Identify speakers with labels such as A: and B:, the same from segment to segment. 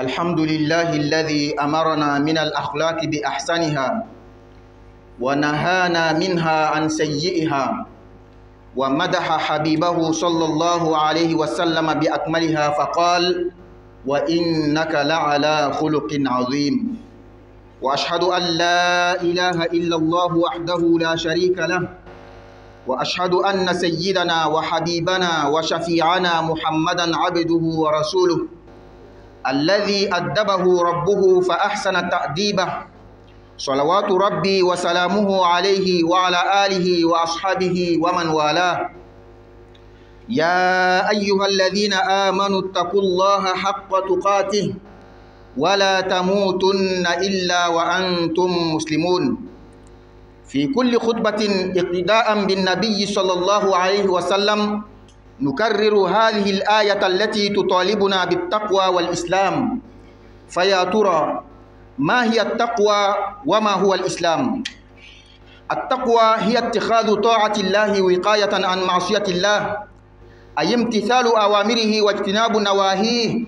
A: الحمد لله الذي أمرنا من الأخلاق بأحسنها ونهانا منها عن سيئها ومدح حبيبه صلى الله عليه وسلم بأكملها فقال وإنك لعلى خلق عظيم. وأشهد أن لا إله إلا الله وحده لا شريك له وأشهد أن سيدنا وحبيبنا وشفيعنا محمدا عبده ورسوله الذي أدبه ربه فأحسن تأديبه صلوات ربي وسلامه عليه وعلى آله وأصحابه ومن والاه. يا أيها الذين آمنوا اتقوا الله حق تقاته ولا تموتن إلا وأنتم مسلمون. في كل خطبة اقتداء بالنبي صلى الله عليه وسلم نكرر هذه الآية التي تطالبنا بالتقوى والإسلام. فيا ترى ما هي التقوى وما هو الإسلام؟ التقوى هي اتخاذ طاعة الله وقاية عن معصية الله، أي امتثال أوامره واجتناب نواهيه.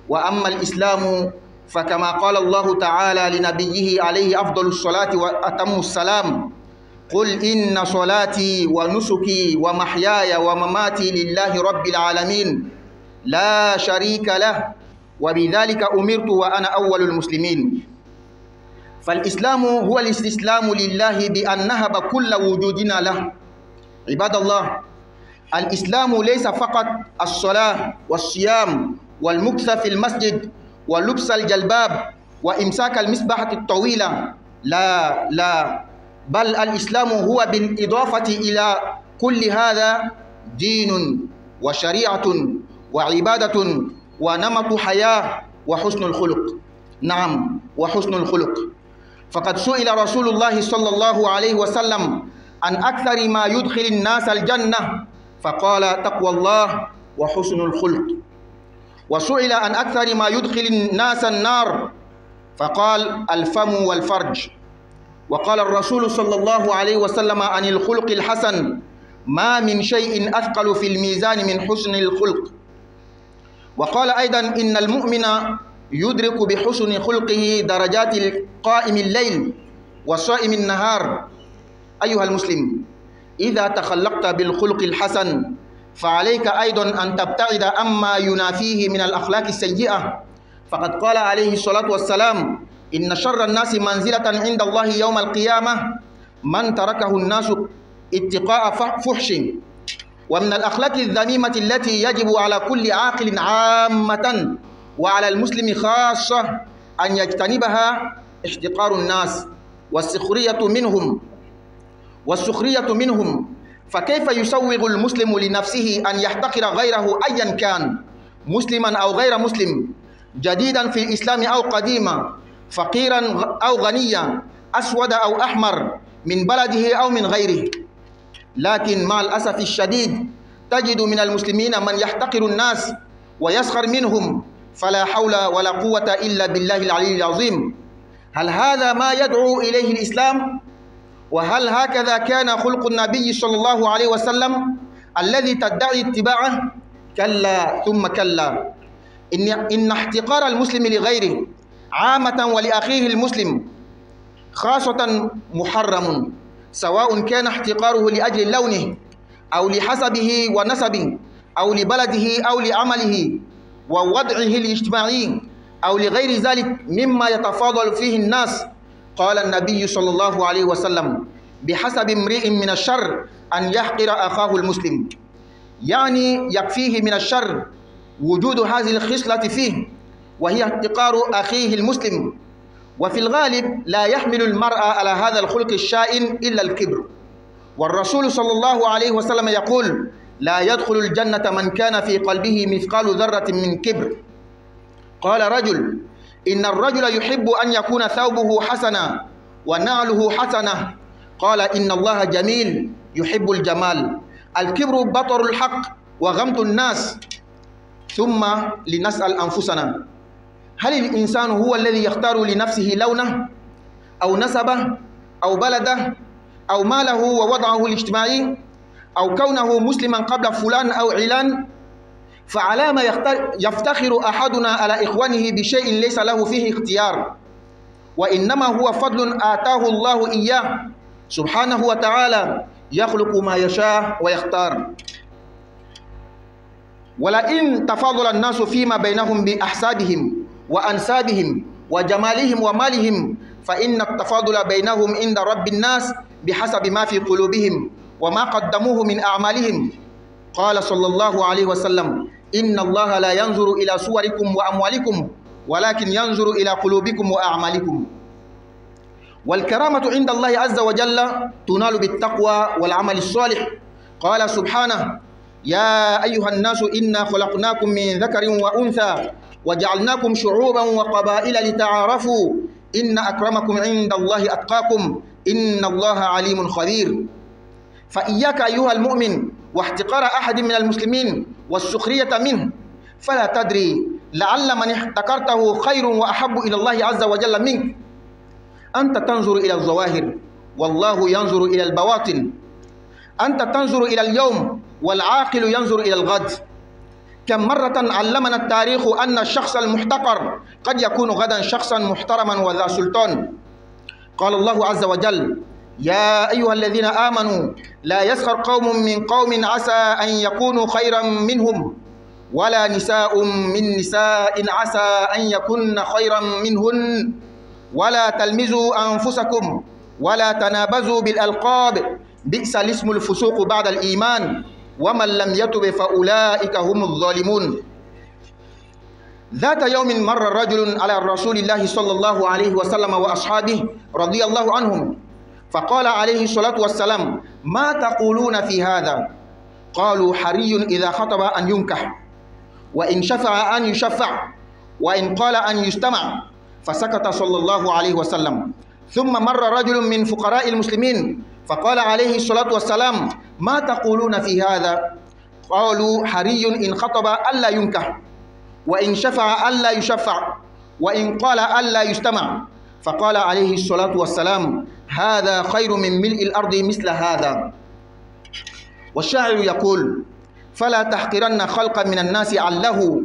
A: وأما الإسلام فكما قال الله تعالى لنبيه عليه أفضل الصلاة وأتم السلام: قل إن صلاتي ونسكي ومحياي ومماتي لله رب العالمين لا شريك له وبذلك أمرت وأنا أول المسلمين. فالإسلام هو الاستسلام لله بأن نهب كل وجودنا له. عباد الله، الإسلام ليس فقط الصلاة والصيام والمكث في المسجد ولبس الجلباب وإمساك المسبحة الطويلة، لا، بل الإسلام هو بالإضافة إلى كل هذا دين وشريعة وعبادة ونمط حياة وحسن الخلق. نعم، وحسن الخلق. فقد سئل رسول الله صلى الله عليه وسلم عن أكثر ما يدخل الناس الجنة فقال تقوى الله وحسن الخلق، وسئل عن أكثر ما يدخل الناس النار فقال الفم والفرج. وقال الرسول صلى الله عليه وسلم عن الخلق الحسن ما من شيء أثقل في الميزان من حسن الخلق. وقال أيضا إن المؤمن يدرك بحسن خلقه درجات قائم الليل وصائم النهار. أيها المسلم، إذا تخلقت بالخلق الحسن فعليك أيضا أن تبتعد عما ينافيه من الأخلاق السيئة. فقد قال عليه الصلاة والسلام إن شر الناس منزلة عند الله يوم القيامة من تركه الناس اتقاء فحش. ومن الأخلاق الذميمة التي يجب على كل عاقل عامة وعلى المسلم خاصة أن يجتنبها احتقار الناس والسخرية منهم. فكيف يسوغ المسلم لنفسه أن يحتقر غيره أيا كان، مسلما أو غير مسلم، جديدا في الإسلام أو قديما، فقيرا أو غنيا، أسود أو أحمر، من بلده أو من غيره؟ لكن مع الأسف الشديد تجد من المسلمين من يحتقر الناس ويسخر منهم، فلا حول ولا قوة إلا بالله العلي العظيم. هل هذا ما يدعو إليه الإسلام؟ وهل هكذا كان خلق النبي صلى الله عليه وسلم الذي تدعي اتباعه؟ كلا ثم كلا. إن احتقار المسلم لغيره عامة ولأخيه المسلم خاصة محرم، سواء كان احتقاره لأجل لونه أو لحسبه ونسبه أو لبلده أو لعمله ووضعه الاجتماعي أو لغير ذلك مما يتفاضل فيه الناس. قال النبي صلى الله عليه وسلم بحسب امرئ من الشر أن يحقر أخاه المسلم، يعني يكفيه من الشر وجود هذه الخصلة فيه وهي احتقار أخيه المسلم. وفي الغالب لا يحمل المرأة على هذا الخلق الشائن إلا الكبر. والرسول صلى الله عليه وسلم يقول لا يدخل الجنة من كان في قلبه مثقال ذرة من كبر. قال رجل إن الرجل يحب أن يكون ثوبه حسنا ونعله حسنة. قال إن الله جميل يحب الجمال. الكبر بطر الحق وغمط الناس. ثم لنسأل أنفسنا، هل الإنسان هو الذي يختار لنفسه لونه أو نسبه أو بلده أو ماله ووضعه الاجتماعي أو كونه مسلما قبل فلان أو علان؟ فعلى ما يفتخر أحدنا على إخوانه بشيء ليس له فيه اختيار، وإنما هو فضل آتاه الله إياه سبحانه وتعالى، يخلق ما يشاء ويختار. ولئن تفاضل الناس فيما بينهم بأحسابهم وأنسابهم وجمالهم ومالهم، فإن التفاضل بينهم عند رب الناس بحسب ما في قلوبهم وما قدموه من أعمالهم. قال صلى الله عليه وسلم: إن الله لا ينظر إلى صوركم وأموالكم ولكن ينظر إلى قلوبكم وأعمالكم. والكرامة عند الله عز وجل تنال بالتقوى والعمل الصالح. قال سبحانه: يا أيها الناس إنا خلقناكم من ذكر وأنثى وجعلناكم شعوبا وقبائل لتعارفوا إن أكرمكم عند الله أتقاكم إن الله عليم خبير. فإياك أيها المؤمن واحتقار أحد من المسلمين والسخرية منه، فلا تدري لعل من احتقرته خير وأحب إلى الله عز وجل منك. أنت تنظر إلى الظواهر والله ينظر إلى البواطن. أنت تنظر إلى اليوم والعاقل ينظر إلى الغد. كم مرة علمنا التاريخ أن الشخص المحتقر قد يكون غدا شخصا محترما وذا سلطان. قال الله عز وجل: يا أيها الذين آمنوا لا يسخر قوم من قوم عسى أن يكونوا خيرا منهم ولا نساء من نساء عسى أن يكن خيرا منهن ولا تلمزوا أنفسكم ولا تنابزوا بالألقاب بئس الاسم الفسوق بعد الإيمان ومن لم يتب فأولئك هم الظالمون. ذات يوم مر رجل على رسول الله صلى الله عليه وسلم وأصحابه رضي الله عنهم، فقال عليه الصلاة والسلام: ما تقولون في هذا؟ قالوا: حري إذا خطب أن ينكح، وإن شفع أن يشفع، وإن قال أن يستمع. فسكت صلى الله عليه وسلم. ثم مر رجل من فقراء المسلمين فقال عليه الصلاة والسلام: ما تقولون في هذا؟ قالوا: حري إن خطب ألا ينكح، وإن شفع ألا يشفع، وإن قال ألا يستمع. فقال عليه الصلاة والسلام: هذا خير من ملء الأرض مثل هذا. والشاعر يقول: فلا تحقرن خلقا من الناس عله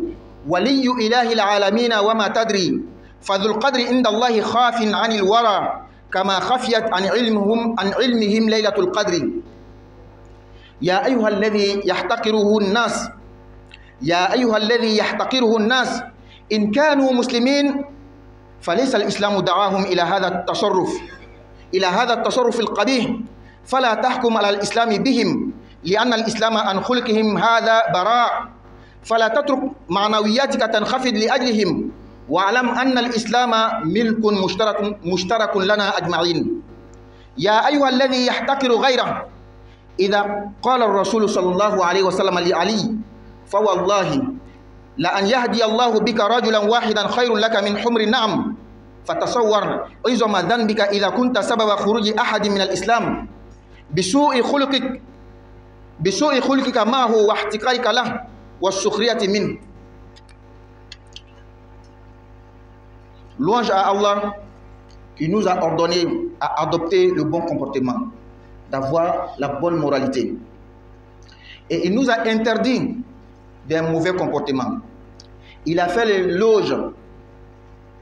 A: ولي إله العالمين وما تدري، فذو القدر عند الله خاف عن الورى كما خفيت عن علمهم ليلة القدر. يا أيها الذي يحتقره الناس، يا أيها الذي يحتقره الناس إن كانوا مسلمين فليس الإسلام دعاهم إلى هذا التصرف القبيح. فلا تحكم على الإسلام بهم لأن الإسلام عن خلقهم هذا براء. فلا تترك معنوياتك تنخفض لأجلهم، واعلم أن الإسلام ملك مشترك لنا أجمعين. يا أيها الذي يحتقر غيره، إذا قال الرسول صلى الله عليه وسلم لعلي: فوالله لأن يهدي الله بك رجلا واحدا خير لك من حمر النعم. فتصور عظم ذنبك إذا كنت سبب خروج أحد من الإسلام بسوء خلقك معه واحتقارك له والسخرية منه. Louange à Allah qui nous a ordonné à adopter le bon comportement, d'avoir la bonne moralité. Et il nous a interdit des mauvais comportements. Il a fait l'éloge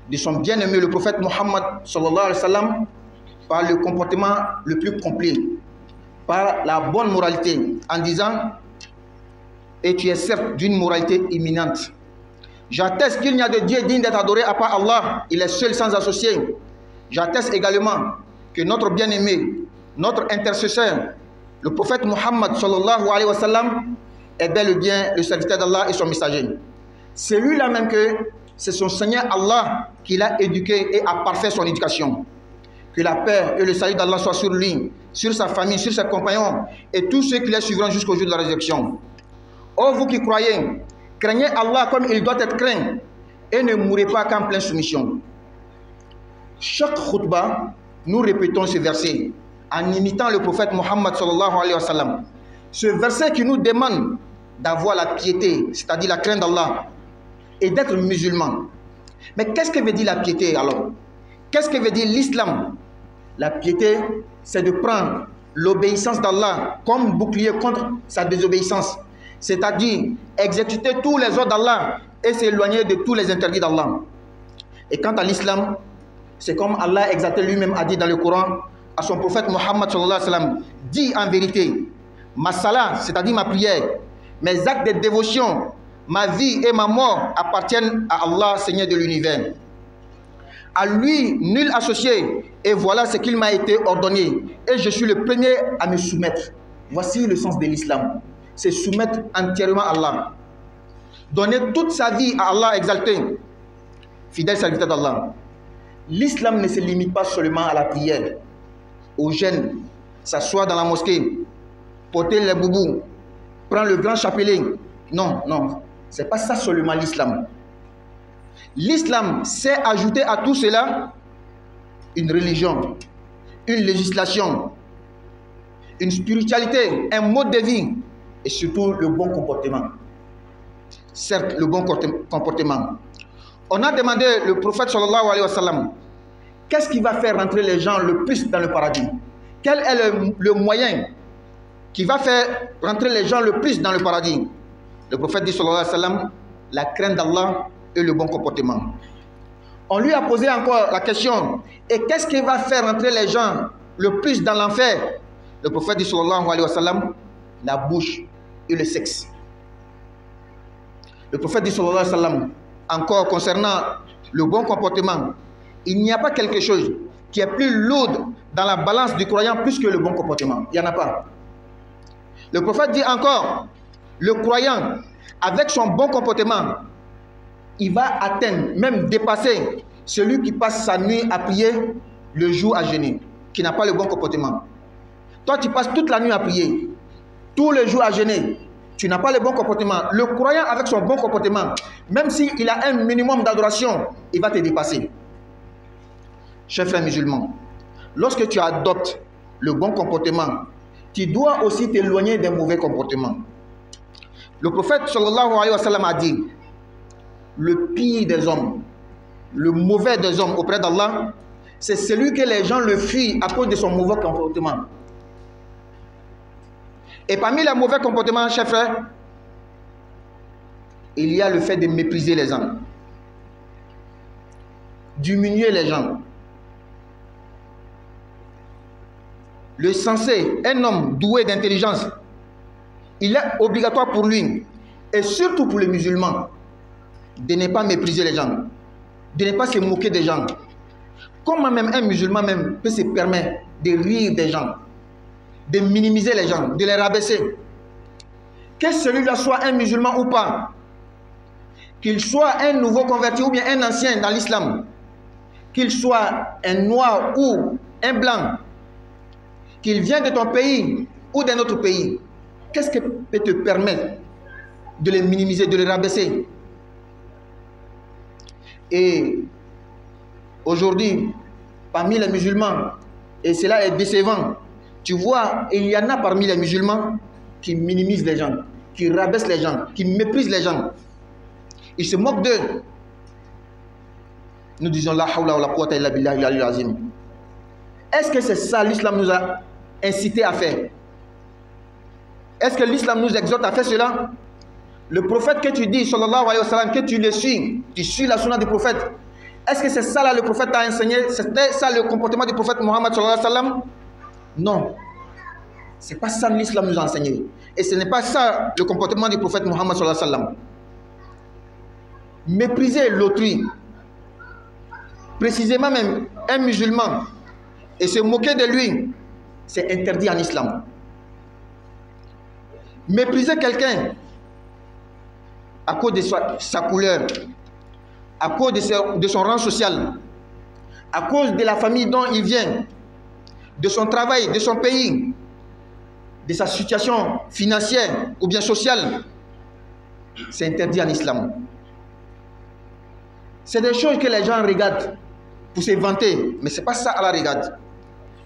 A: de son bien-aimé, le prophète Mohammed sallallahu alayhi wa sallam, par le comportement le plus complet, par la bonne moralité, en disant: et tu es certes d'une moralité imminente. J'atteste qu'il n'y a de Dieu digne d'être adoré à part Allah, il est seul sans associé. J'atteste également que notre bien-aimé, notre intercesseur, le prophète Mohammed sallallahu alayhi wa sallam, est bel et bien le serviteur d'Allah et son messager. C'est lui-là même que c'est son Seigneur Allah qui l'a éduqué et a parfait son éducation. Que la paix et le salut d'Allah soient sur lui, sur sa famille, sur ses compagnons et tous ceux qui les suivront jusqu'au jour de la résurrection. Ô vous qui croyez, craignez Allah comme il doit être craint et ne mourrez pas qu'en pleine soumission. Chaque khutbah, nous répétons ce verset en imitant le prophète Mohammed sallallahu alayhi wa sallam. Ce verset qui nous demande d'avoir la piété, c'est-à-dire la crainte d'Allah, et d'être musulman. Mais qu'est-ce que veut dire la piété alors? Qu'est-ce que veut dire l'islam? La piété, c'est de prendre l'obéissance d'Allah comme bouclier contre sa désobéissance c'est-à-dire exécuter tous les ordres d'Allah et s'éloigner de tous les interdits d'Allah. Et quant à l'islam, c'est comme Allah exalté lui-même a dit dans le Coran à son prophète Mohammed sallallahu alayhi wa sallam, dit en vérité, ma salat, c'est-à-dire ma prière, mes actes de dévotion, ma vie et ma mort appartiennent à Allah, Seigneur de l'univers. À lui, nul associé, et voilà ce qu'il m'a été ordonné. Et je suis le premier à me soumettre. Voici le sens de l'islam. C'est soumettre entièrement à Allah. Donner toute sa vie à Allah exalté, fidèle serviteur d'Allah. L'islam ne se limite pas seulement à la prière, au jeûne, s'asseoir dans la mosquée, porter les boubous, prendre le grand chapelet. Non, non, c'est pas ça seulement l'islam. L'islam sait ajouter à tout cela une religion, une législation, une spiritualité, un mode de vie et surtout le bon comportement. Certes, le bon comportement. On a demandé le prophète sallallahu alayhi wa sallam, qu'est-ce qui va faire rentrer les gens le plus dans le paradis? Quel est le moyen qui va faire rentrer les gens le plus dans le paradis? Le prophète dit sallallahu alayhi wa sallam, la crainte d'Allah et le bon comportement. On lui a posé encore la question, et qu'est-ce qui va faire rentrer les gens le plus dans l'enfer? Le prophète dit sallallahu alayhi wa sallam, la bouche et le sexe. Le prophète dit sallallahu alayhi wa sallam, encore concernant le bon comportement, il n'y a pas quelque chose qui est plus lourd dans la balance du croyant plus que le bon comportement. Il n'y en a pas. Le prophète dit encore, le croyant, avec son bon comportement, il va atteindre, même dépasser celui qui passe sa nuit à prier, le jour à jeûner, qui n'a pas le bon comportement. Toi, tu passes toute la nuit à prier, tous les jours à jeûner, tu n'as pas le bon comportement. Le croyant avec son bon comportement, même s'il a un minimum d'adoration, il va te dépasser. Chers frères musulmans, lorsque tu adoptes le bon comportement, tu dois aussi t'éloigner des mauvais comportements. Le prophète sallallahu alayhi wa sallam a dit, le pire des hommes, le mauvais des hommes auprès d'Allah, c'est celui que les gens le fuient à cause de son mauvais comportement. Et parmi les mauvais comportements, chers frères, il y a le fait de mépriser les gens, diminuer les gens. Le censé, un homme doué d'intelligence, il est obligatoire pour lui, et surtout pour les musulmans, de ne pas mépriser les gens, de ne pas se moquer des gens. Comment même un musulman même peut se permettre de rire des gens, de minimiser les gens, de les rabaisser? Que celui-là soit un musulman ou pas, qu'il soit un nouveau converti ou bien un ancien dans l'islam, qu'il soit un noir ou un blanc, qu'il vienne de ton pays ou d'un autre pays, qu'est-ce qui peut te permettre de les minimiser, de les rabaisser? Et aujourd'hui, parmi les musulmans, et cela est décevant, tu vois, il y en a parmi les musulmans qui minimisent les gens, qui rabaissent les gens, qui méprisent les gens. Ils se moquent d'eux. Nous disons la hawla wa la quwwata illa billahi al-aliyyil azim. Est-ce que c'est ça l'islam nous a incité à faire? Est-ce que l'islam nous exhorte à faire cela? Le prophète que tu dis, sallallahu alayhi wa sallam, que tu le suis, tu suis la sunna du prophète. Est-ce que c'est ça là le prophète t'a enseigné? C'était ça le comportement du prophète Mohammed sallallahu alayhi wa sallam? Non. C'est pas ça l'islam nous a enseigné. Et ce n'est pas ça le comportement du prophète Mohammed sallallahu alayhi wa sallam. Mépriser l'autrui, précisément même un musulman, et se moquer de lui, c'est interdit en islam. Mépriser quelqu'un à cause de sa couleur, à cause de son rang social, à cause de la famille dont il vient, de son travail, de son pays, de sa situation financière ou bien sociale, c'est interdit en islam. C'est des choses que les gens regardent pour se vanter, mais ce n'est pas ça à la regarde.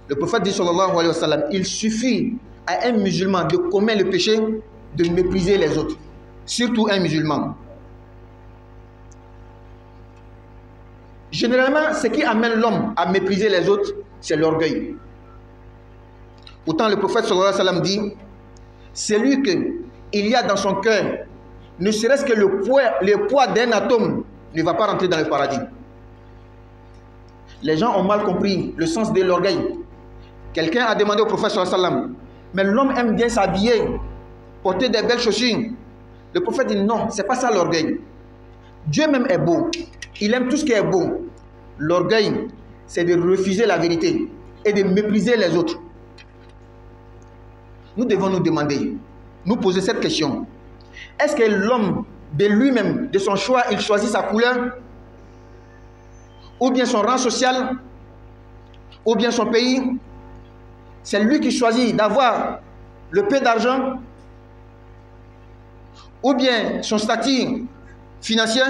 A: Le prophète dit sallallahu alayhi wa sallam, il suffit à un musulman de commettre le péché de mépriser les autres, surtout un musulman. Généralement, ce qui amène l'homme à mépriser les autres, c'est l'orgueil. Pourtant, le prophète sallallahu alayhi wa sallam dit, celui il y a dans son cœur, ne serait-ce que le poids d'un atome, ne va pas rentrer dans le paradis. Les gens ont mal compris le sens de l'orgueil. Quelqu'un a demandé au prophète sallallahu alayhi wa sallam, mais l'homme aime bien s'habiller, porter des belles chaussures. Le prophète dit non, c'est pas ça l'orgueil. Dieu même est beau. Il aime tout ce qui est beau. L'orgueil, c'est de refuser la vérité et de mépriser les autres. Nous devons nous demander, nous poser cette question. Est-ce que l'homme, de lui-même, de son choix, il choisit sa couleur? Ou bien son rang social? Ou bien son pays? C'est lui qui choisit d'avoir le peu d'argent? Ou bien son statut financier?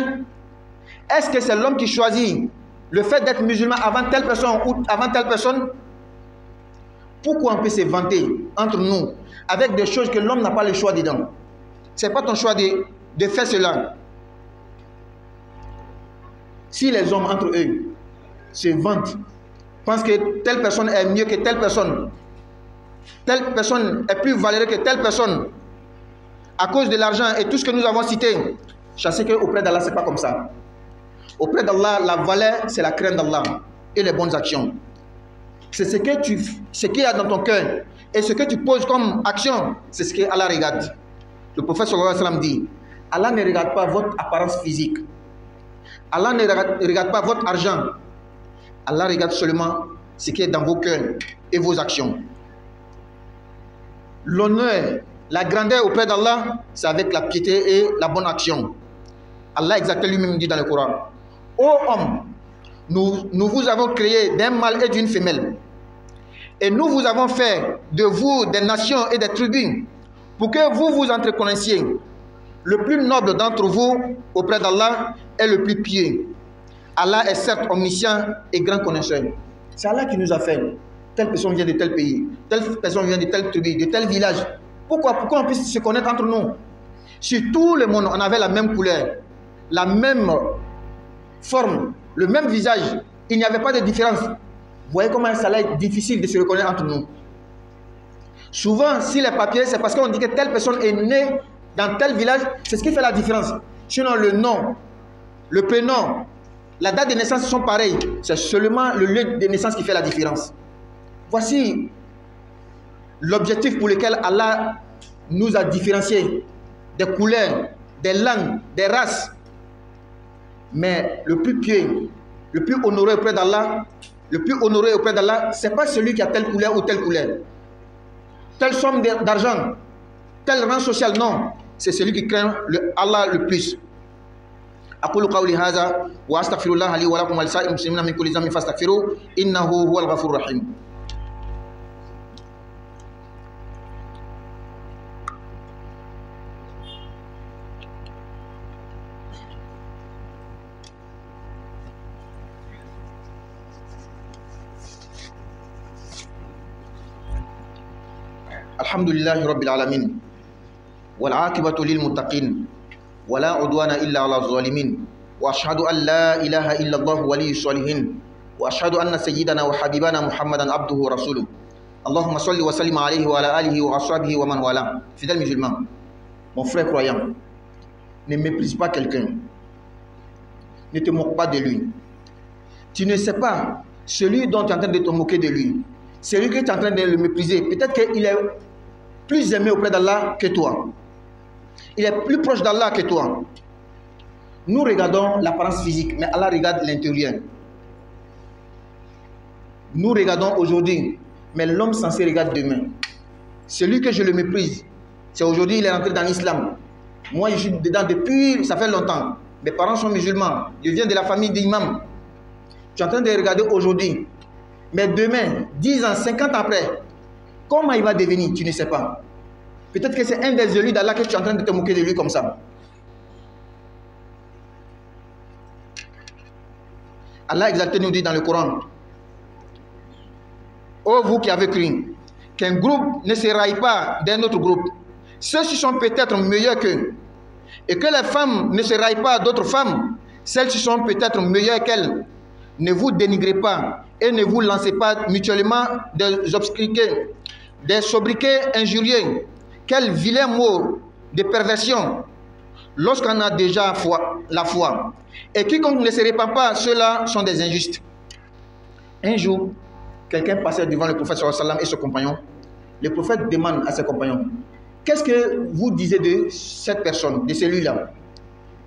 A: Est-ce que c'est l'homme qui choisit le fait d'être musulman avant telle personne ou avant telle personne? Pourquoi on peut se vanter entre nous avec des choses que l'homme n'a pas le choix dedans? Ce n'est pas ton choix de faire cela. Si les hommes entre eux se vantent, pensent que telle personne est mieux que telle personne est plus valeureuse que telle personne, à cause de l'argent et tout ce que nous avons cité, sachez qu'auprès d'Allah, ce n'est pas comme ça. Auprès d'Allah, la valeur, c'est la crainte d'Allah et les bonnes actions. C'est ce qu'il y a dans ton cœur. Et ce que tu poses comme action, c'est ce que Allah regarde. Le prophète sallallahu alayhi wa sallam dit, Allah ne regarde pas votre apparence physique. Allah ne regarde pas votre argent. Allah regarde seulement ce qui est dans vos cœurs et vos actions. L'honneur, la grandeur auprès d'Allah, c'est avec la piété et la bonne action. Allah exactement lui-même dit dans le Coran, ô homme, nous vous avons créé d'un mâle et d'une femelle. Et nous vous avons fait de vous des nations et des tribus pour que vous vous entreconnaissiez. Le plus noble d'entre vous auprès d'Allah est le plus pieux. Allah est certes omniscient et grand connaisseur. C'est Allah qui nous a fait. Telle personne vient de tel pays, telle personne vient de telle tribu, de tel village. Pourquoi on puisse se connaître entre nous? Si tout le monde on avait la même couleur, la même forme, le même visage, il n'y avait pas de différence. Vous voyez comment ça va être difficile de se reconnaître entre nous. Souvent, si les papiers, c'est parce qu'on dit que telle personne est née dans tel village, c'est ce qui fait la différence. Sinon, le nom, le prénom, la date de naissance sont pareils. C'est seulement le lieu de naissance qui fait la différence. Voici l'objectif pour lequel Allah nous a différenciés des couleurs, des langues, des races. Mais le plus pieux, le plus honoré auprès d'Allah, ce n'est pas celui qui a telle couleur ou telle couleur, telle somme d'argent, tel rang social, non. C'est celui qui craint Allah le plus. أقول قولي هذا وأستغفر الله لي ولكم ولسائر المسلمين من كل ذنب فاستغفروه إنه هو الغفور الرحيم. الحمد لله رب العالمين والعاقبة للمتقين ولا عدوان إلا على الظالمين وأشهد أن لا إله إلا الله ولي الصالحين وأشهد أن سيدنا وحبيبنا محمدا عبده ورسوله اللهم صل وسلم عليه وعلى آله وأصحابه ومن والاه. Fidèle musulman, mon frère croyant, ne méprise pas quelqu'un, ne te moque pas de lui. Tu ne sais pas celui dont tu es en train de te moquer de lui, celui que tu es en train de le mépriser, peut-être qu'il est plus aimé auprès d'Allah que toi. Il est plus proche d'Allah que toi. Nous regardons l'apparence physique, mais Allah regarde l'intérieur. Nous regardons aujourd'hui, mais l'homme censé regarde demain. Celui que je le méprise, c'est aujourd'hui il est rentré dans l'islam. Moi je suis dedans depuis, ça fait longtemps. Mes parents sont musulmans, je viens de la famille d'imams. Tu es en train de regarder aujourd'hui, mais demain, 10 ans, 50 ans après, comment il va devenir, tu ne sais pas. Peut-être que c'est un des élus d'Allah que tu es en train de te moquer de lui comme ça. Allah exalté nous dit dans le Coran, ô vous qui avez cru, qu'un groupe ne se raille pas d'un autre groupe. Ceux-ci sont peut-être meilleurs qu'eux. Et que les femmes ne se raillent pas d'autres femmes. Celles-ci sont peut-être meilleures qu'elles. Ne vous dénigrez pas et ne vous lancez pas mutuellement des sobriquets injurieux. Quel vilain mot de perversion lorsqu'on a déjà la foi. Et quiconque ne se répand pas, ceux-là sont des injustes. Un jour, quelqu'un passait devant le prophète sallallahu alayhi wa sallam et ses compagnons. Le prophète demande à ses compagnons, qu'est-ce que vous disiez de cette personne, de celui-là?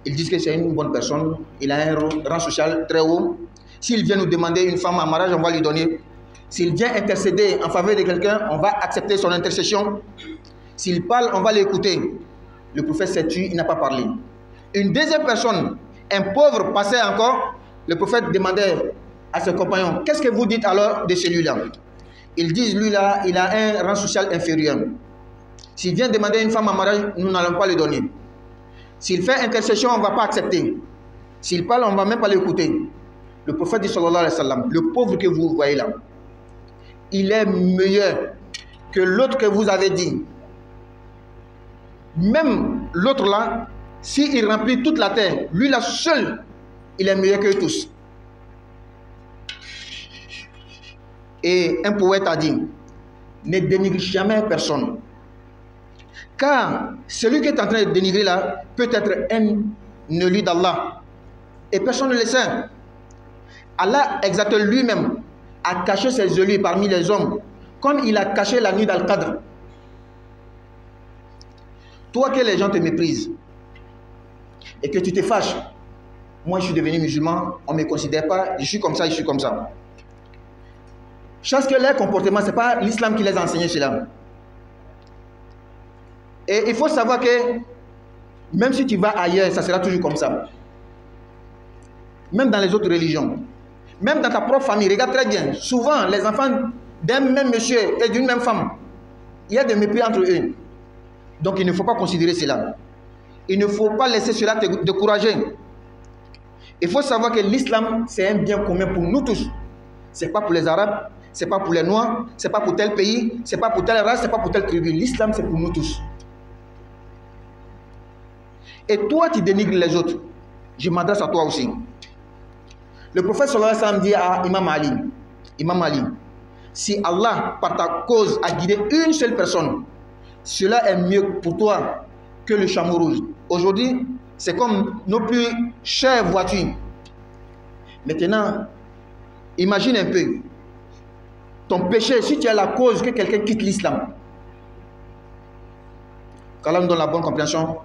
A: Ils disent que c'est une bonne personne, il a un rang social très haut. S'il vient nous demander une femme en mariage, on va lui donner. S'il vient intercéder en faveur de quelqu'un, on va accepter son intercession. S'il parle, on va l'écouter. Le prophète s'est tué, il n'a pas parlé. Une deuxième personne, un pauvre, passait encore. Le prophète demandait à ses compagnons, qu'est-ce que vous dites alors de celui-là? Ils disent, lui-là, il a un rang social inférieur. S'il vient demander une femme en mariage, nous n'allons pas le donner. S'il fait intercession, on ne va pas accepter. S'il parle, on ne va même pas l'écouter. Le prophète dit, sallallahu alayhi wa sallam, le pauvre que vous voyez là, il est meilleur que l'autre que vous avez dit. Même l'autre là, s'il remplit toute la terre, lui là seul, il est meilleur que tous. Et un poète a dit, ne dénigre jamais personne. Car celui qui est en train de dénigrer là, peut être un élu d'Allah. Et personne ne le sait. Allah exact lui-même a caché ses élus parmi les hommes, comme il a caché la nuit d'Al-Qadr. Toi que les gens te méprisent et que tu te fâches, moi je suis devenu musulman, on ne me considère pas, je suis comme ça, je suis comme ça. Chose que leur comportement, ce n'est pas l'islam qui les a enseigné cela. Et il faut savoir que même si tu vas ailleurs, ça sera toujours comme ça. Même dans les autres religions. Même dans ta propre famille, regarde très bien. Souvent, les enfants d'un même monsieur et d'une même femme, il y a des mépris entre eux. Donc il ne faut pas considérer cela. Il ne faut pas laisser cela te décourager. Il faut savoir que l'islam, c'est un bien commun pour nous tous. Ce n'est pas pour les Arabes, ce n'est pas pour les Noirs, ce n'est pas pour tel pays, ce n'est pas pour telle race, ce n'est pas pour telle tribu. L'islam, c'est pour nous tous. Et toi, tu dénigres les autres. Je m'adresse à toi aussi. Le prophète sallallahu alayhi wa sallam dit à Imam Ali, si Allah, par ta cause, a guidé une seule personne, cela est mieux pour toi que le chameau rouge. Aujourd'hui, c'est comme nos plus chères voitures. Maintenant, imagine un peu ton péché si tu as la cause que quelqu'un quitte l'islam. Qu'Allah nous donne la bonne compréhension,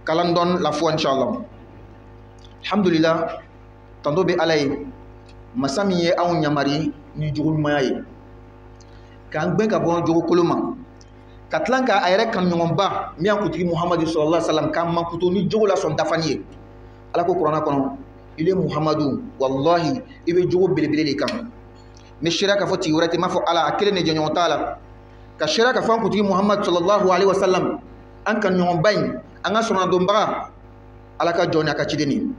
A: qu'Allah nous donne la foi, Inch'Allah. Alhamdulillah, tando be alaye, masami ye aw nyamari ni jugu maye. Kan gben ka bon jugu koloma. Katlanka ayre kan nyomba mi an kutigi Muhammad sallallahu alaihi wasallam kan man kuto ni jugu la son dafaniye. Ala ko Qur'ana kono, ile Muhammadu wallahi ibe jugu belebele le kan. Me shira ka foti urati ma fo ala akele ne jonyon taala. Ka shira ka fan kutigi Muhammad sallallahu alaihi wasallam an kan nyomba an ga sona domba ala ka jona ka cideni.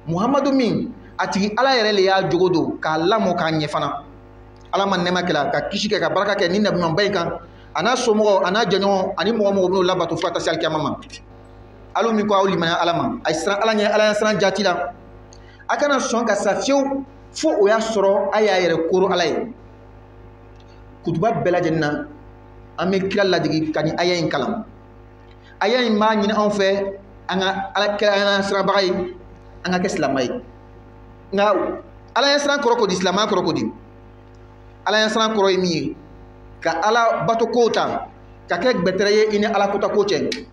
A: Muhammadu min atigi ala yɛrɛ le y'a jogo do k'a lamɔ k'a ɲɛ fana. Ala ma nɛma kɛla ka kisi kɛ ka baraka kɛ ni nabi ɲumanba in kan a n'a somɔgɔ a n'a jɛɲɔgɔn ani mɔgɔ mɔgɔ bɛn'o labato fo ka taa se alikiyama ma. Alu min ko aw limaniya ala ma a ye siran ala ɲɛ, ala y'an siran jati la. A kana sɔn ka sa fiyewu fo o y'a sɔrɔ a y'a yɛrɛ koro ala ye. Kutuba bɛɛ lajɛlen na an bɛ kira ladege ka ni aya in kalan. Aya in b'a ɲini anw fɛ an ka ala kira an sirabaga ye. An ka kɛ silamɛ ye. Nka ala ye siran kɔrɔ ko di, silamɛya kɔrɔ ko di. Ala ye siran kɔrɔ ye min ye ka ala bato kow ta ka kɛ gbɛtɛrɛ ye i ni ala kota ko cɛ.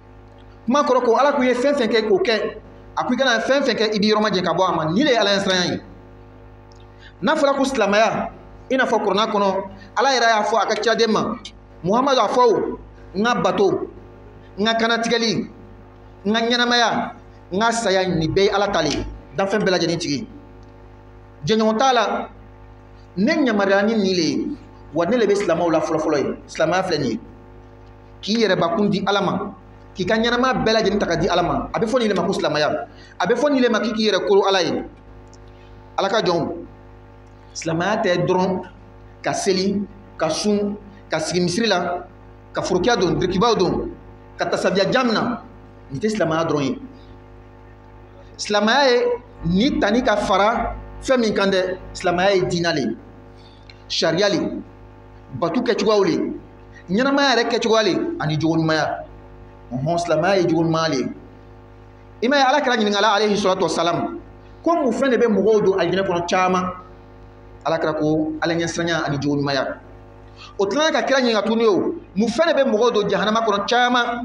A: Kuma kɔrɔ ko ala ko ye fɛn fɛn kɛ k'o kɛ, a ko i kana fɛn fɛn kɛ i b'i yɔrɔ majɛ ka bɔ a ma. Ni de ye ala ye siran ye. N'a fɔra ko silamɛya i n'a fɔ kuranɛ kɔnɔ ala yɛrɛ y'a fɔ a ka ciyaden ma, Muhamadu a fɔ o, n ka bato, n ka kanatigɛli, n ka ɲɛnamaya, n ka saya, nin bɛɛ ye ala tale danfɛn bɛɛ lajɛlen tigi. Jɛɲɔgɔn t'a la, ne ɲamariya ni nin le ye, wa ne le bɛ silamɛw la fɔlɔfɔlɔ ye. Silamɛya filɛ nin ye k'i yɛrɛbakun di ala ma, k'i ka ɲɛnamaya bɛɛ lajɛlen ta ka di ala ma. A bɛ fɔ nin le ma ko silamɛya, a bɛ fɔ nin le ma k'i k'i yɛrɛ koro ala ye. Ala ka jɔnw, silamɛya tɛ dɔrɔn ka seli, ka sun, ka sigi misiri la, ka forokiya don, dirikibaw don, ka tasabiya jam na. Nin tɛ silamɛya dɔrɔn ye. Silamɛya ye ni tani ka fara fɛn min kan dɛ, silamɛya ye diinɛ le, sariya le, batu kɛcogoyaw le, ɲɛnamaya yɛrɛ kɛcogoya le, ani jogo ɲumanya. hon silamaya ye jugun mali ima ala kala nyini ngala alayhi salatu wassalam ko mu fene be mogo do aljina kono chama ala kala ko ala nyasranya ani jugun maya o tlan ka kala nyinga tunio mu fene be mogo do jahannama kono chama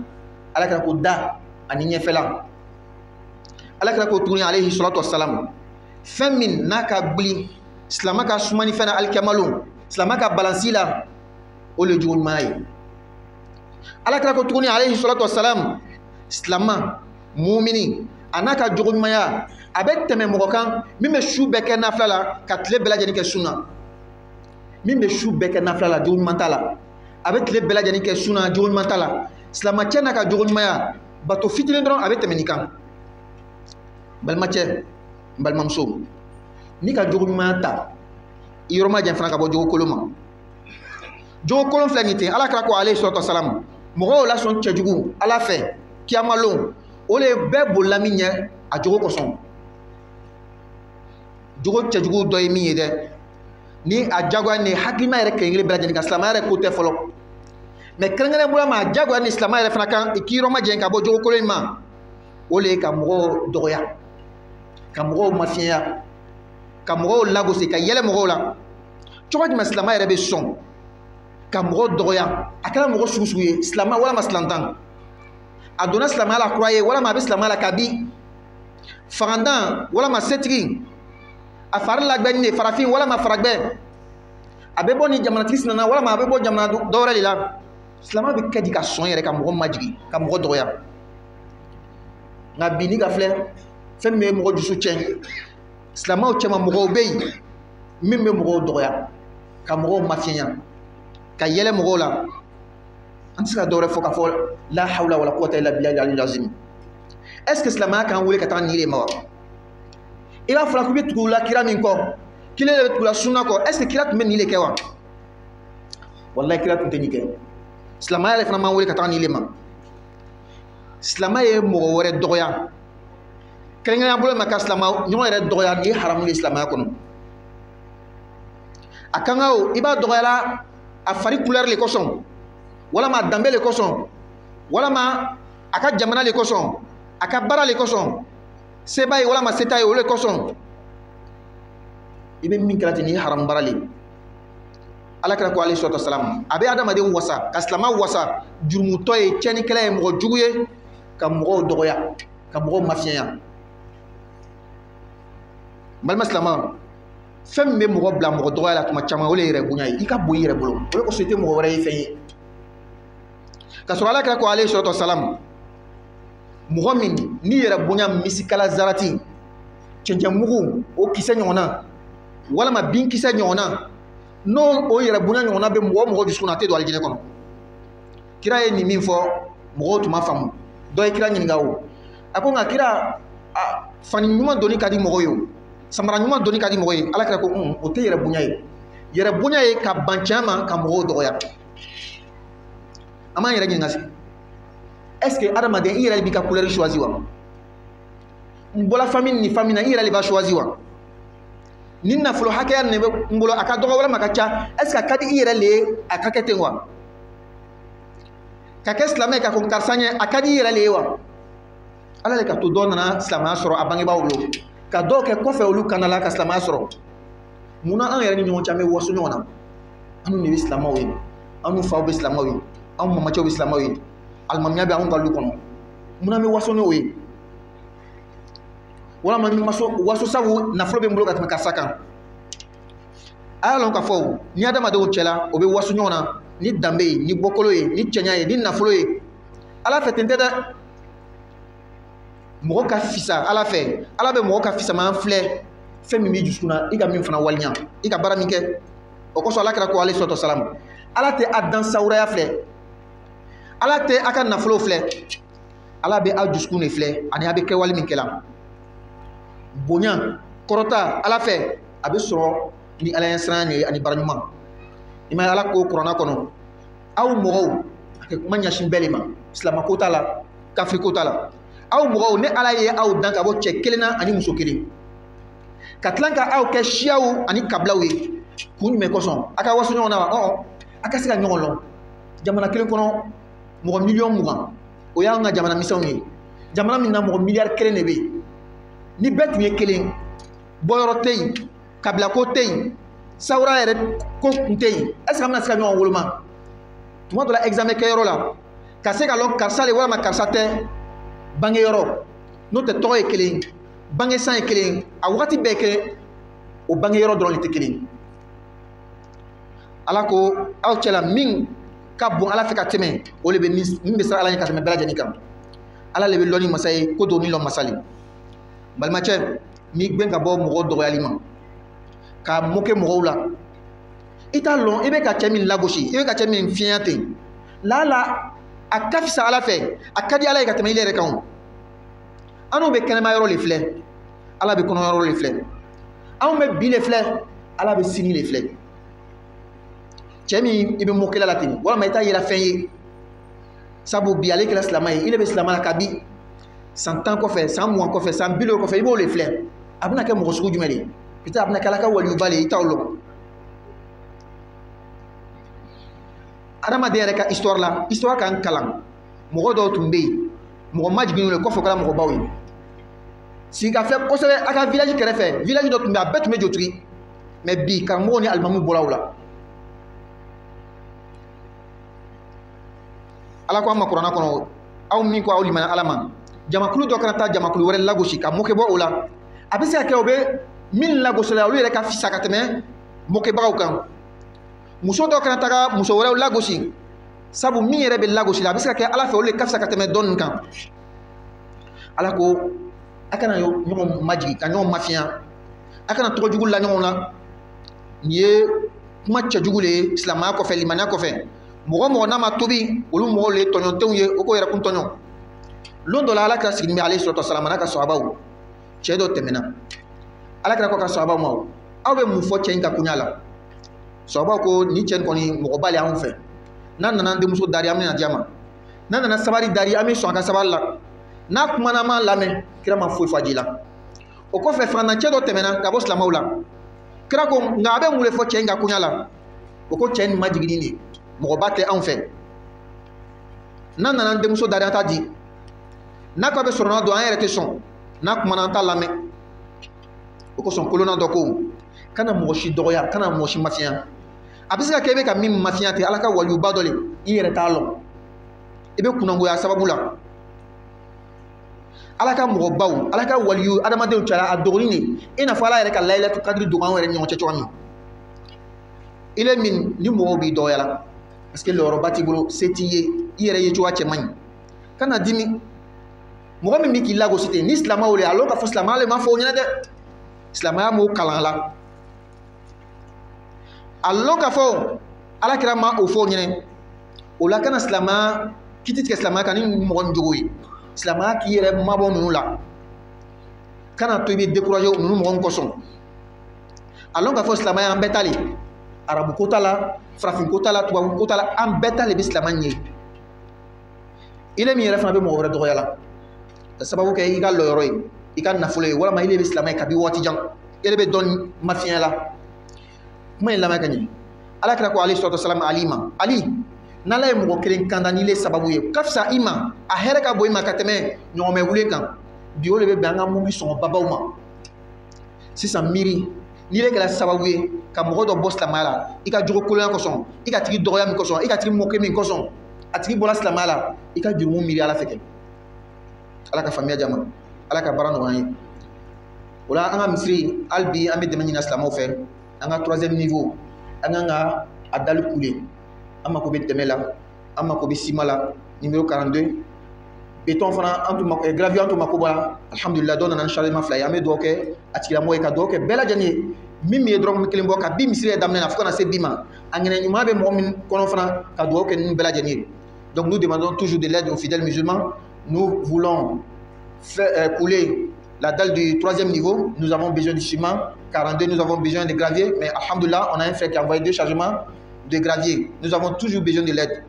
A: ala kala ko da ani nyefela ala kala ko tuni alayhi salatu wassalam femin naka bli islamaka sumani fena alkamalu islamaka balansila o le jugun maya ala kala ko tuni alayhi salatu wassalam islama mu'mini anaka jugun maya abe teme mogo kan min be su bɛɛ kɛ nafila la ka tile bɛɛ lajɛlen kɛ sunna min be su bɛɛ kɛ nafila la jugun man t'a la a bɛ tile bɛɛ lajɛlen kɛ sunna jugun man t'a la silamacɛ n'a ka jugun maya bato fitinin dɔrɔn a bɛ tɛmɛ nin kan balimacɛ n balimamuso ni ka jugun maya ta i yɔrɔ ma jɛn fana ka bɔ jogo kolon ma jogo kolon filɛ nin ten ala kira ko alayhi salatu wasalam mɔgɔw la sɔn cɛjugu ala fɛ kiyamalon o le bɛɛ bolila min ɲɛ a jogo kosɔn jogo cɛjugu dɔ ye min ye dɛ ni a jagoya ni hakilima yɛrɛ kelenkelen bɛɛ lajɛlen kan silamɛya yɛrɛ ko tɛ fɔlɔ mɛ kɛrɛnkɛrɛn bolo ma a jagoya ni silamɛya yɛrɛ fana kan k'i yɔrɔ ma jɛn ka bɔ jogo kolon in ma o le ye ka mɔgɔw dɔgɔya ka mɔgɔw mafiɲɛya ka mɔgɔw lagosi ka yɛlɛ mɔgɔw la cogo jumɛn silamɛya yɛrɛ bɛ sɔn ka mɔgɔw dɔgɔya a kɛra mɔgɔ sugu sugu ye silamɛ walama silantan a donna silamɛya la kura ye walama a bɛ silamɛya la ka bi fagantan walama setigi a fari lagbɛni de farafin walama faragbɛ a bɛ bɔ ni jamanatigi sinana walama a bɛ bɔ jamana dɔwɛrɛ de la silamɛya bɛ kɛ di ka sɔn yɛrɛ ka mɔgɔ majigi ka mɔgɔ dɔgɔya nka bi ni ka filɛ fɛn min bɛ mɔgɔ dusu tiɲɛ silamɛw cɛma mɔgɔw bɛ yen min bɛ mɔgɔw dɔgɔya ka mɔgɔw mafiɲɛya ka yɛlɛ mɔgɔw la an tɛ se ka dɔwɛrɛ fɔ k'a fɔ la hawla wala quwwata illa billahi al-aliyyil azim est ce que silamɛya kan wele ka taa nin de ma wa i b'a fɔla k'i bɛ tugu la kira min kɔ kile de bɛ tugu la sunna kɔ est ce que kira tun bɛ nin de kɛ wa wallahi kira tun tɛ nin kɛ silamɛya yɛrɛ fana man wele ka taa nin de ma silamɛya ye mɔgɔ wɛrɛ dɔgɔya kɛrɛnkɛrɛnya bolo ma ka silamɛ ɲɔgɔn yɛrɛ dɔgɔya nin ye haramu de silamɛya kɔnɔ a kan ka o i b'a dɔgɔyala a fari couleur le kosɔn walama a danbe le kosɔn walama a ka jamana le kosɔn a ka baara le kosɔn seba ye walama seta ye o le kosɔn i bɛ min kɛra ten nin ye haramu baara le ala kɛra ko alayhi salatu wasalam a bɛ adamaden wasa ka silamɛ wasa jurumutɔ ye tiɲɛnikɛla ye mɔgɔ jugu ye ka mɔgɔw dɔgɔya ka mɔgɔw mafiɲɛya balima silamɛ fɛn min bɛ mɔgɔ bila mɔgɔ dɔgɔya la tuma caman o le ye yɛrɛ bonya ye i ka bon i yɛrɛ bolo o le kosɔn i tɛ mɔgɔ wɛrɛ ye fɛn ye ka sɔrɔ ala kɛra ko alayhi salatu wasalam mɔgɔ min ni yɛrɛ bonya misikala zarati cɛncɛn mugu o kisɛ ɲɔgɔnna walama bin kisɛ ɲɔgɔnna n'o o yɛrɛ bonya ɲɔgɔnna bɛ mɔgɔ mɔgɔ dusukun na a tɛ don alijinɛ kɔnɔ kira ye nin min fɔ mɔgɔw tun ma faamu dɔ ye kira ɲininka o a ko nka kira fani ɲuman donni ka di mɔgɔw ye o samara ɲuman donni ka di mɔgɔw ye ala kira ko o tɛ yɛrɛ bonya ye yɛrɛ bonya ye ka ban tiɲɛ ma ka mɔgɔw dɔgɔya an b'an yɛrɛ ɲininka est ce que adamaden i yɛrɛ b'i ka couleur choisi wa n bɔla famille ni famille na i yɛrɛ de b'a choisi wa ni nafolo hakɛya nin bɛ n bolo a ka dɔgɔ walama a ka ca est ce que a ka di i yɛrɛ le ye a ka kɛ ten wa ka kɛ silamɛ ye ka fɔ karisa ɲɛ a ka di i yɛrɛ le ye wa ala le ka to dɔw nana silamɛya sɔrɔ a bangebaaw bolo ka dɔw kɛ kɔfɛ olu kana la ka silamɛya sɔrɔ munna an yɛrɛ ni ɲɔgɔn cɛ an bɛ waso ɲɔgɔn na anw de bɛ silamɛw ye anw faw bɛ silamɛw ye anw mamacɛw bɛ silamɛw ye alimamiya bɛ anw ka du kɔnɔ munna an bɛ waso n'o ye walama n bɛ waso sabu nafolo bɛ n bolo ka tɛmɛ karisa kan a y'a lɔn k'a fɔ ni adamadenw cɛla o bɛ waso ɲɔgɔn na ni danbe ye ni bɔkolo ye ni cɛɲa ye ni nafolo ye ala fɛ ten tɛ dɛ mɔgɔ ka fisa ala fɛ ala bɛ mɔgɔ ka fisaman filɛ fɛn min b'i dusukun na i ka min fana waliya i ka baara min kɛ o kosɔn ala kɛra ko alayhi salatu wasalam ala tɛ a dan sawuraya filɛ ala tɛ a ka nafolo filɛ ala bɛ aw dusukun de filɛ ani a bɛ kɛwale min kɛla bonya kɔrɔta ala fɛ a bɛ sɔrɔ ni ala ɲɛ siran ye ani baara ɲuman i ma ye ala ko kuranna kɔnɔ aw mɔgɔw a kɛ kuma ɲɛsin bɛɛ de ma silamɛ ko t'a la kafiri ko t'a la aw mɔgɔw ne ala ye aw dan ka bɔ cɛ kelen na ani muso kelen ka tila ka aw kɛ siyaw ani kabilaw ye kun jumɛn kosɔn a ka waso ɲɔgɔn na wa a ka se ka ɲɔgɔn lɔn jamana kelen kɔnɔ mɔgɔ miliyɔn 20 o y'an ka jamana misɛnw ye jamana min na mɔgɔ miliyari kelen de bɛ yen ni bɛɛ tun ye kelen bɔyɔrɔ tɛ yen kabila ko tɛ yen sawura yɛrɛ ko tun tɛ yen est ce que an bɛna se ka ɲɔgɔn woloma tuma dɔ la examen kɛyɔrɔ la ka se ka lɔn karisa de walima karisa tɛ bangeyɔrɔ n'o tɛ tɔgɔ ye kelen bangesan ye kelen a wagati bɛɛ kelen o bangeyɔrɔ dɔrɔn de tɛ kelen ala ko aw cɛla min ka bon ala fɛ ka tɛmɛ o de bɛ min bɛ siran ala ɲɛ ka tɛmɛ bɛɛ lajɛlen kan ala le bɛ lɔn ni masa ye ko doni lɔn masali balimacɛ n'i gbɛn ka bɔ mɔgɔw dɔgɔyali ma ka moke mɔgɔw la i t'a lɔn i bɛ ka cɛ min lagosi i bɛ ka cɛ min fiɲɛ ten lala a ka fisa ala fɛ a ka di ala ye ka tɛmɛ i yɛrɛ kan anw bɛ kɛnɛma yɔrɔ de filɛ ala bɛ kɔnɔ yɔrɔ de filɛ anw bɛ bi de filɛ ala bɛ sini de filɛ cɛ min i bɛ mokɛla la ten walima i t'a yira fɛn ye sabu bi ale kɛra silamɛ ye i de bɛ silamɛ la ka bi san 10 kɔfɛ san 20 kɔfɛ san 50 kɔfɛ i b'o de filɛ a bɛna kɛ mɔgɔ sugu jumɛn de peut-être a bɛna kɛ ala ka waliyuba de ye i t'aw lɔn adamaden yɛrɛ ka histoire la histoire kan kalan mɔgɔ dɔw tun bɛ yen mɔgɔ ma jiginn'u le kɔfɛ kɛra mɔgɔbaw ye sigikafɛ kosɛbɛ a ka village kɛrɛfɛ village dɔ tun bɛ a bɛɛ tun bɛ jotigi mais bi karamɔgɔw ni alimamu bɔra o la ala ko an ma kuranna kɔnɔ aw min ko aw limana ala ma jamakulu dɔ kana taa jamakulu wɛrɛ lagosi ka moke bɔ o la a bɛ se ka kɛ o bɛ min lagosila olu yɛrɛ ka fisa ka tɛmɛ mokebagaw kan muso dɔ kana taga muso wɛrɛw lagosi sabu min yɛrɛ bɛ lagosi la a bɛ se ka kɛ ala fɛ olu de ka fisa ka tɛmɛ dɔ ninnu kan ala ko a kana ɲɔgɔn majigi ka ɲɔgɔn mafiya a kana tɔgɔ jugu la ɲɔgɔn na nin ye kuma cɛjugu de ye silamɛya kɔfɛ limaniya kɔfɛ mɔgɔ mɔgɔ n'a ma tobi olu mɔgɔw le tɔɲɔntenw ye o ko yɛrɛ kun tɔɲɔ lon dɔ la ala kɛra sigini bɛ alayhi salatu wasalam n'a ka sahabaw cɛ dɔ tɛmɛna ala kɛra ko ka sahabaw ma aw bɛ mun fɔ cɛ in ka kunya la sahabaw ko ni cɛ in kɔni mɔgɔ b'ale anw fɛ n'a nana denmuso dari an bɛna di a ma n'a nana sabari dari an bɛ sɔn a ka sabari la n'a kumana an b'a lamɛn kira ma foyi fɔ a ji la o kɔfɛ fanancɛ dɔ tɛmɛna ka bɔ silamɛw la kira ko nka a bɛ mun de fɔ cɛ in ka kunya la o ko cɛ in ma jiginni de mɔgɔba tɛ anw fɛ n'a nana denmuso dari an t'a di n'a ko a bɛ sɔrɔna don an yɛrɛ tɛ sɔn n'a kumana an t'a lamɛn o kosɔn kolonna dɔ ko kana mɔgɔ si dɔgɔya kana mɔgɔ si mafiya a bɛ se ka kɛ i bɛ ka min mafiya ten ala ka waliyuba dɔ le i yɛrɛ t'a lɔn i bɛ kunnangoya sababu la ala ka mɔgɔbaw ala ka waliyu adamadenw cɛla a dɔgɔnin de i n'a fɔ ala yɛrɛ ka layilatu kadiri dogo an yɛrɛ ni ɲɔgɔn cɛ cogoya min i le min ni mɔgɔw b'i dɔgɔya la parce que lɔrɔba t'i bolo se t'i ye i yɛrɛ ye cogoya cɛ man ɲi kana dimi mɔgɔ min bɛ k'i lagosi ten ni silamɛw le alors k'a fɔ silamɛya le ma fɔ o ɲɛna dɛ silamɛya m'o kalan la alors k'a fɔ ala kɛra ma o fɔ o ɲɛna o la kana silamɛya kiti tigɛ silamɛya kan ni mɔgɔ min jogo ye silamɛya k'i yɛrɛ mabɔ ninnu la kana to i bɛ décourager ninnu mɔgɔ min kosɔn alors k'a fɔ silamɛya an bɛɛ ta le arabu ko t'a la farafin ko t'a la tubabu ko t'a la an bɛɛ ta le bɛ silamɛya ɲɛ i le min yɛrɛ fana bɛ mɔgɔ wɛrɛ dɔgɔya la ka sababu kɛ i ka lɔyɔrɔ ye i ka nafolo ye walima i le bɛ silamɛya kabi waati jan i le bɛ dɔɔni mafiɲɛ la kuma in lamɛn ka ɲɛ ala kira ko alayhi salatu wasalam ali ma ali n'ala ye mɔgɔ kelen kanda n'i le sababu ye ka fisa i ma a hɛrɛ ka bon i ma ka tɛmɛ ɲɔgɔnmɛ wule kan bi o de bɛ bɛn an ka mobili sɔngɔbabaw ma sisan miiri n'i le kɛra sababu ye ka mɔgɔ dɔ bɔ silamɛya la i ka jogo kolonya kosɔn i ka tigi dɔgɔya min kosɔn i ka tigi mɔkɛ min kosɔn a tigi bɔra silamɛya la i ka jurumu miiri ala fɛ kɛ ala ka faamuya jama ala ka baara nɔgɔya ye o la an ka misiri hali bi an bɛ dɛmɛ ɲini silamɛw fɛ an ka 3e niveau an kan ka a dali kule an mako bɛ dɛmɛ la an mako bɛ sima la numéro 42 béton fana an tun mako gravier an tun mako b'a alhamdulillah dɔ nana chargement 2 ye an bɛ dugawu kɛ a tigilamɔgɔ ye ka dugawu kɛ bɛɛ lajɛlen ye min ye dɔrɔmɛ 1 bɔ ka bi misiri yɛrɛ daminɛ na fo kana se bi ma a ŋɛnɛ ɲuman bɛ mɔgɔ min kɔnɔ fana ka dugawu kɛ ninnu bɛɛ lajɛlen ye donc nous demandons toujours de l'aide aux fidèles musulmans nous voulons faire couler la dalle du 3e niveau. Nous avons besoin du ciment 42, nous avons besoin de gravier, mais alhamdulillah on a un frère qui a envoyé 2 chargements de gravier. Nous avons toujours besoin de l'aide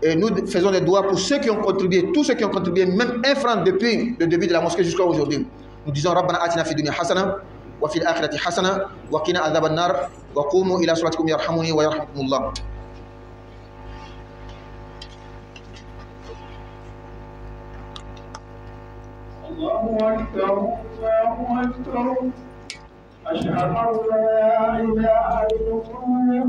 A: et nous faisons des doigts pour ceux qui ont contribué, tous ceux qui ont contribué, même 1 franc depuis le début de la mosquée jusqu'à aujourd'hui. Nous disons Rabbana atina fid dunya hasana wa fil akhirati hasana wa qina adhaban nar wa qumu ila salatikum yarhamuni wa yarhamkumullah.
B: أكبر الله أكبر أشهد أن لا إله إلا الله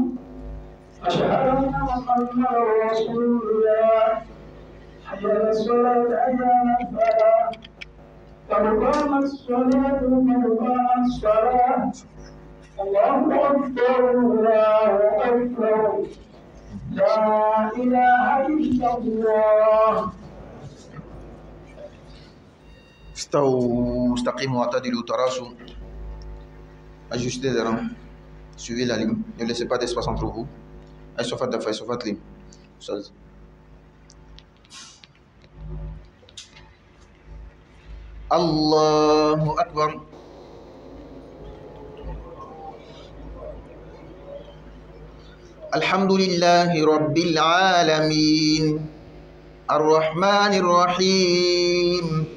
B: أشهد أن محمدا رسول الله حي على الصلاة حي على الفلاح قد قامت الصلاة قد قامت الصلاة الله أكبر الله أكبر لا إله إلا الله
A: استووا استقيموا واعتدلوا تراصوا. Ajustez les rangs, suivez la ligne, ne laissez pas d'espace entre vous. Aïssofat ligne. Allahu Akbar. Alhamdulillahi Rabbil Alamin. Ar-Rahmanir Rahim.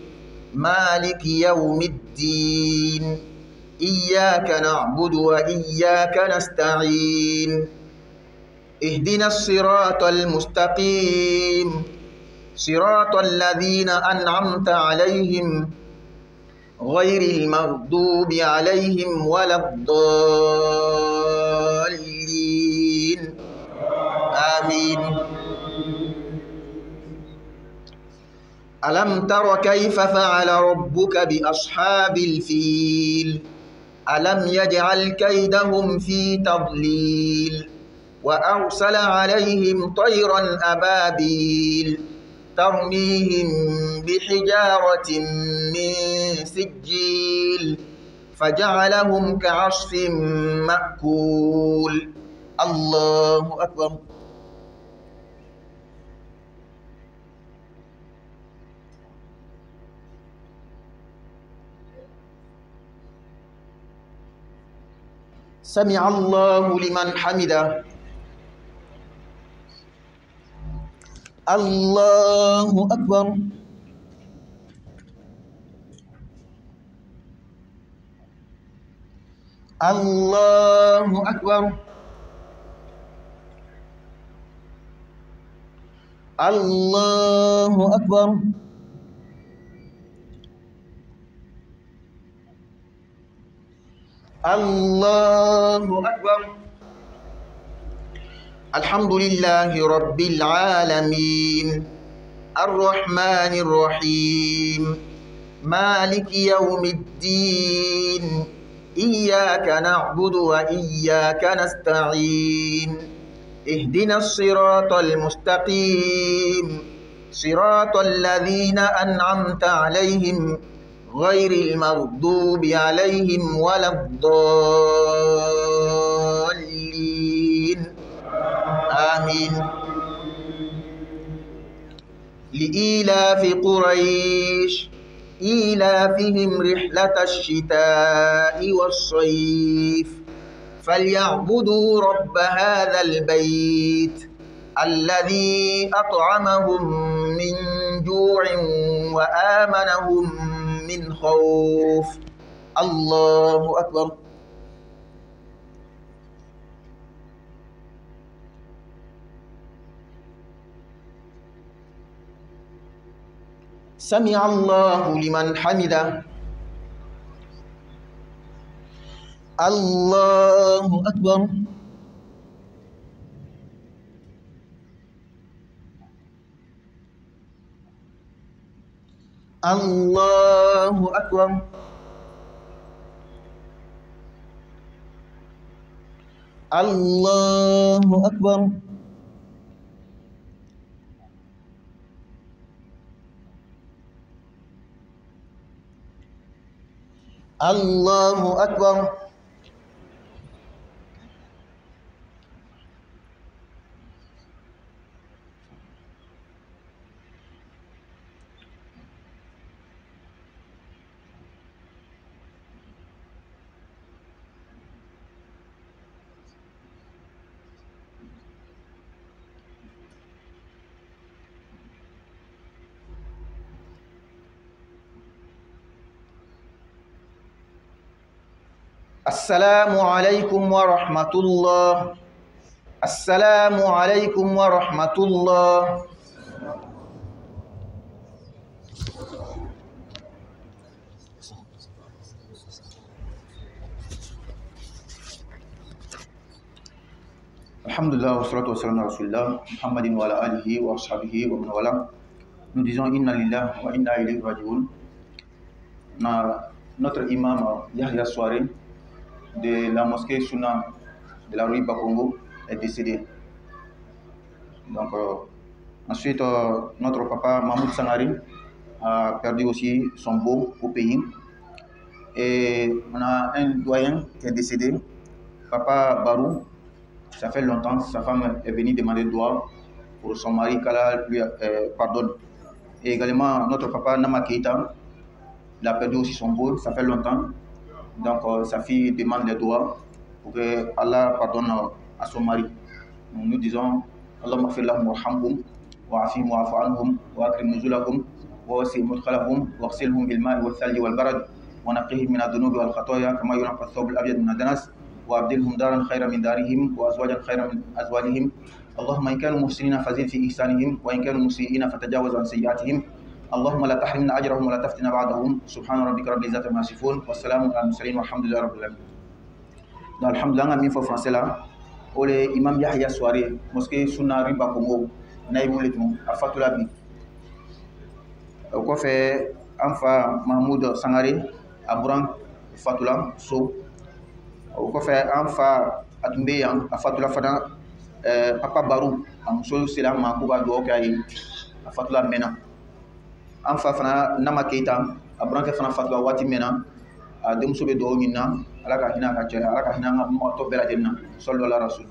A: مالك يوم الدين إياك نعبد وإياك نستعين اهدنا الصراط المستقيم صراط الذين أنعمت عليهم غير المغضوب عليهم ولا الضالين آمين. ألم تر كيف فعل ربك بأصحاب الفيل ألم يجعل كيدهم في تضليل وأرسل عليهم طيرا أبابيل ترميهم بحجارة من سجيل فجعلهم كعصف مأكول. الله أكبر. سمع الله لمن حمده. الله أكبر. الله أكبر. الله أكبر. الله أكبر. الحمد لله رب العالمين الرحمن الرحيم مالك يوم الدين إياك نعبد وإياك نستعين اهدنا الصراط المستقيم صراط الذين أنعمت عليهم غير المغضوب عليهم ولا الضالين آمين. لإيلاف قريش إيلافهم رحلة الشتاء والصيف فليعبدوا رب هذا البيت الذي أطعمهم من جوع وآمنهم من خوف. الله أكبر. سمع الله لمن حمده. الله أكبر. الله أكبر. الله أكبر. الله أكبر. السلام عليكم ورحمة الله. السلام عليكم ورحمة الله. Alhamdulillah wa salatu wa salam ala rasulillah Muhammadin wa ala alihi wa ashabihi wa man wala. Nous disons inna lillahi wa inna ilayhi raji'un. Notre imam Yahya Souare de la mosquée Sunna de la rue Bakongo est décédé. Donc ensuite notre papa Mahmoud Sangari a perdu aussi son beau au pays. Et on a un doyen qui est décédé, Papa Barou. Ça fait longtemps, sa femme est venue demander droit pour son mari qu'Allah lui pardonne. Et également notre papa Nama Keita, il a perdu aussi son beau, ça fait longtemps. Donc sa fille demande les doigts pour que Allah pardonne à son mari. Donc, nous disons Allahumma ighfir lahum warhamhum wa'afihim wa'fu anhum wa akrim nuzulahum wa wasi' mudkhalahum waghsilhum bil ma'i wal thalji wal barad wa naqqihim min ad-dunubi wal khataaya kama yunqqa ath-thawb al-abyad min ad-danas وأبدلهم دارا خيرا من دارهم وأزواجا خيرا من أزواجهم اللهم إن كانوا محسنين فزد في إحسانهم وإن كانوا مسيئين فتجاوز عن سيئاتهم اللهم لا تحرمنا أجرهم ولا تفتنا بعدهم سبحان ربك رب العزة عما يصفون والسلام على المرسلين والحمد لله رب العالمين. Donc alhamdulillah ngami fo français là ole imam Yahya Souare mosquée Sunna rue Bakongo nayibu letum afatula bi ko fe anfa Mahmoud Sangare aburan fatula so o kɔfɛ an fa a tun bɛ yan a fatula fana papa Baru a muso sera ma k'u ka dugawu kɛ a ye a fatula mɛnna an fa fana Nama Keita a burankɛ fana fatula waati mɛnna a denmuso bɛ dugawu ɲini na Ala ka hinɛ a ka cɛ Ala ka hinɛ an ka mɔgɔtɔ bɛɛ lajɛlen na sallallahu alaihi wa sallam.